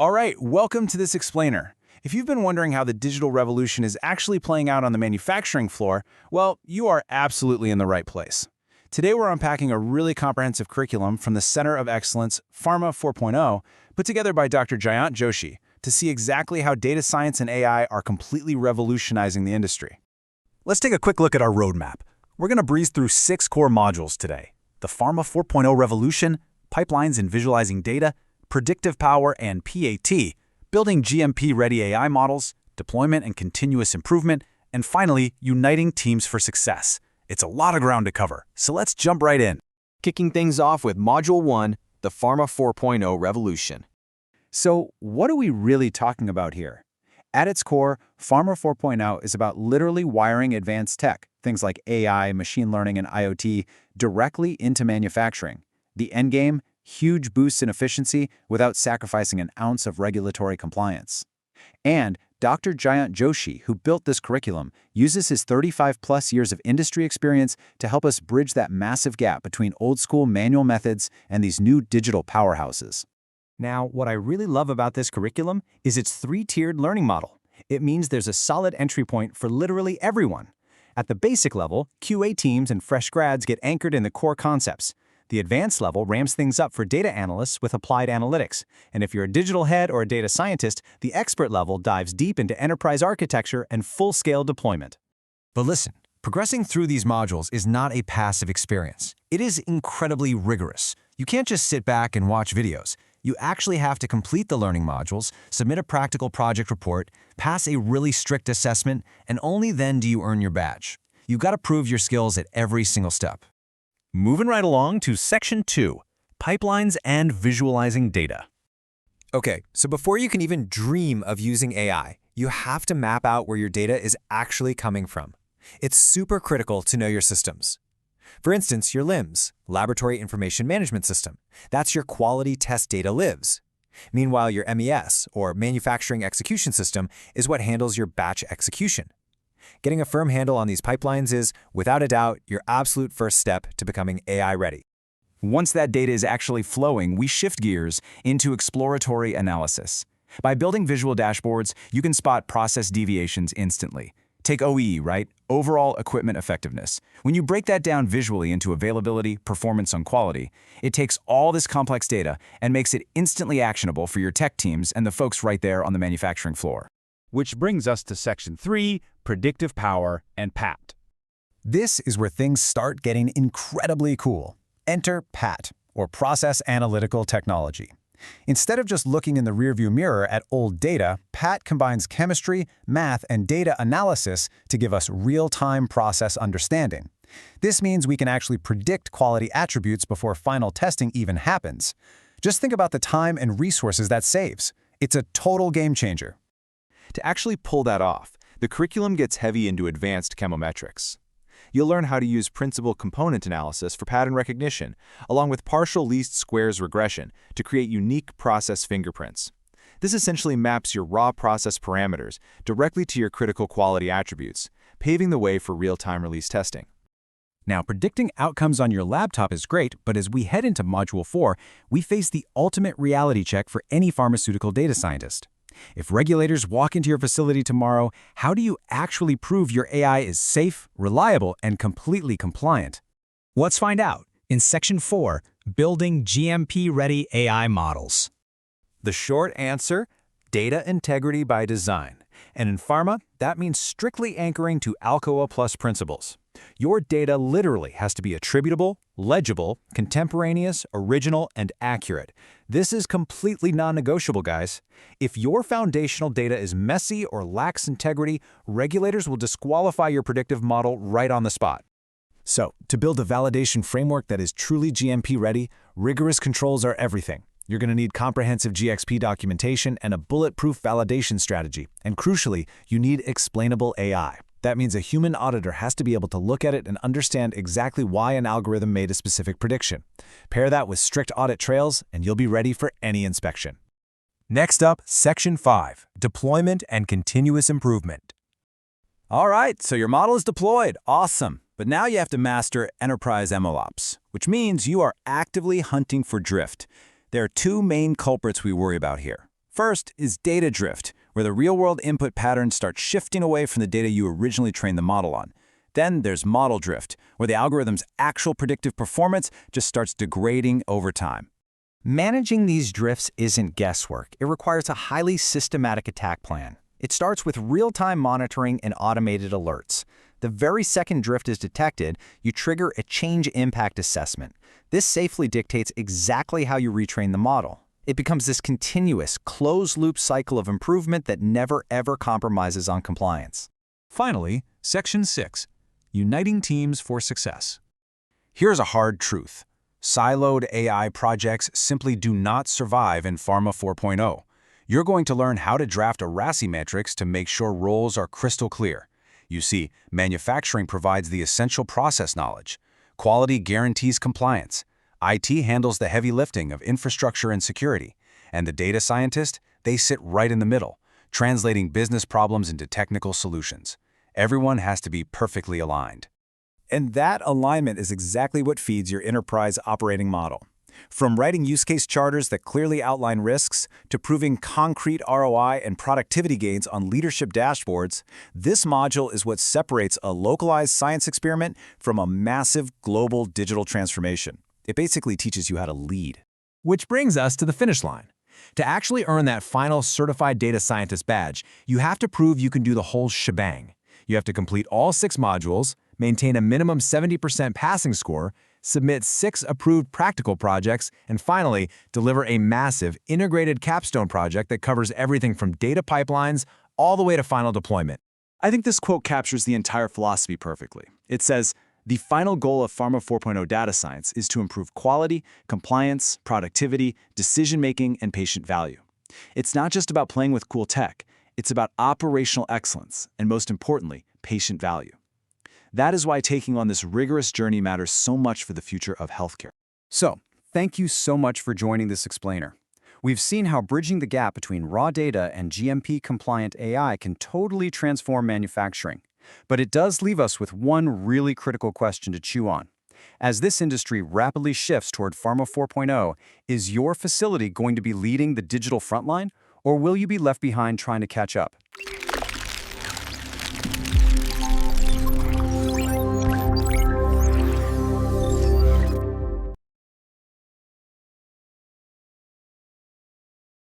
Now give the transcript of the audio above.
All right, welcome to this explainer. If you've been wondering how the digital revolution is actually playing out on the manufacturing floor, well, you are absolutely in the right place. Today we're unpacking a really comprehensive curriculum from the Center of Excellence, Pharma 4.0, put together by Dr. Jayant Joshi, to see exactly how data science and AI are completely revolutionizing the industry. Let's take a quick look at our roadmap. We're going to breeze through 6 core modules today: the Pharma 4.0 revolution, pipelines and visualizing data, predictive power and PAT, building GMP-ready AI models, deployment and continuous improvement, and finally, uniting teams for success. It's a lot of ground to cover, so let's jump right in. Kicking things off with Module 1, the Pharma 4.0 revolution. So, what are we really talking about here? At its core, Pharma 4.0 is about literally wiring advanced tech, things like AI, machine learning, and IoT, directly into manufacturing. The endgame? Huge boosts in efficiency without sacrificing an ounce of regulatory compliance. And Dr. Jayant Joshi, who built this curriculum, uses his 35-plus years of industry experience to help us bridge that massive gap between old-school manual methods and these new digital powerhouses. Now, what I really love about this curriculum is its 3-tiered learning model. It means there's a solid entry point for literally everyone. At the basic level, QA teams and fresh grads get anchored in the core concepts. The advanced level ramps things up for data analysts with applied analytics. And if you're a digital head or a data scientist, the expert level dives deep into enterprise architecture and full-scale deployment. But listen, progressing through these modules is not a passive experience. It is incredibly rigorous. You can't just sit back and watch videos. You actually have to complete the learning modules, submit a practical project report, pass a really strict assessment, and only then do you earn your badge. You've got to prove your skills at every single step. Moving right along to Section 2, pipelines and visualizing data. Okay, so before you can even dream of using AI, you have to map out where your data is actually coming from. It's super critical to know your systems. For instance, your LIMS, Laboratory Information Management System. That's your quality test data lives. Meanwhile, your MES, or Manufacturing Execution System, is what handles your batch execution. Getting a firm handle on these pipelines is, without a doubt, your absolute first step to becoming AI ready. Once that data is actually flowing, we shift gears into exploratory analysis. By building visual dashboards, you can spot process deviations instantly. Take OEE, right? Overall equipment effectiveness. When you break that down visually into availability, performance, and quality, it takes all this complex data and makes it instantly actionable for your tech teams and the folks right there on the manufacturing floor. Which brings us to Section 3, predictive power and PAT. This is where things start getting incredibly cool. Enter PAT, or Process Analytical Technology. Instead of just looking in the rearview mirror at old data, PAT combines chemistry, math, and data analysis to give us real-time process understanding. This means we can actually predict quality attributes before final testing even happens. Just think about the time and resources that saves. It's a total game changer. To actually pull that off, the curriculum gets heavy into advanced chemometrics. You'll learn how to use principal component analysis for pattern recognition, along with partial least squares regression to create unique process fingerprints. This essentially maps your raw process parameters directly to your critical quality attributes, paving the way for real-time release testing. Now, predicting outcomes on your laptop is great, but as we head into Module 4, we face the ultimate reality check for any pharmaceutical data scientist. If regulators walk into your facility tomorrow, how do you actually prove your AI is safe, reliable, and completely compliant? Let's find out in Section 4, Building GMP-Ready AI Models. The short answer: data integrity by design. And in pharma, that means strictly anchoring to ALCOA plus principles. Your data literally has to be attributable, legible, contemporaneous, original, and accurate. This is completely non-negotiable, guys. If your foundational data is messy or lacks integrity, regulators will disqualify your predictive model right on the spot. So, to build a validation framework that is truly GMP-ready, rigorous controls are everything. You're going to need comprehensive GXP documentation and a bulletproof validation strategy. And crucially, you need explainable AI. That means a human auditor has to be able to look at it and understand exactly why an algorithm made a specific prediction. Pair that with strict audit trails, and you'll be ready for any inspection. Next up, Section 5, deployment and continuous improvement. All right, so your model is deployed. Awesome. But now you have to master enterprise MLOps, which means you are actively hunting for drift. There are 2 main culprits we worry about here. First is data drift, where the real-world input patterns start shifting away from the data you originally trained the model on. Then there's model drift, where the algorithm's actual predictive performance just starts degrading over time. Managing these drifts isn't guesswork. It requires a highly systematic attack plan. It starts with real-time monitoring and automated alerts. The very second drift is detected, you trigger a change impact assessment. This safely dictates exactly how you retrain the model. It becomes this continuous, closed-loop cycle of improvement that never ever compromises on compliance. Finally, Section 6, Uniting Teams for Success. Here's a hard truth. Siloed AI projects simply do not survive in Pharma 4.0. You're going to learn how to draft a RASI matrix to make sure roles are crystal clear. You see, manufacturing provides the essential process knowledge. Quality guarantees compliance. IT handles the heavy lifting of infrastructure and security. And the data scientist, they sit right in the middle, translating business problems into technical solutions. Everyone has to be perfectly aligned. And that alignment is exactly what feeds your enterprise operating model. From writing use case charters that clearly outline risks to proving concrete ROI and productivity gains on leadership dashboards, this module is what separates a localized science experiment from a massive global digital transformation. It basically teaches you how to lead. Which brings us to the finish line. To actually earn that final Certified Data Scientist badge, you have to prove you can do the whole shebang. You have to complete all 6 modules, maintain a minimum 70% passing score, submit 6 approved practical projects, and finally, deliver a massive integrated capstone project that covers everything from data pipelines all the way to final deployment. I think this quote captures the entire philosophy perfectly. It says, "The final goal of Pharma 4.0 data science is to improve quality, compliance, productivity, decision-making, and patient value." It's not just about playing with cool tech. It's about operational excellence, and most importantly, patient value. That is why taking on this rigorous journey matters so much for the future of healthcare. So, thank you so much for joining this explainer. We've seen how bridging the gap between raw data and GMP-compliant AI can totally transform manufacturing. But it does leave us with one really critical question to chew on. As this industry rapidly shifts toward Pharma 4.0, is your facility going to be leading the digital frontline, or will you be left behind trying to catch up?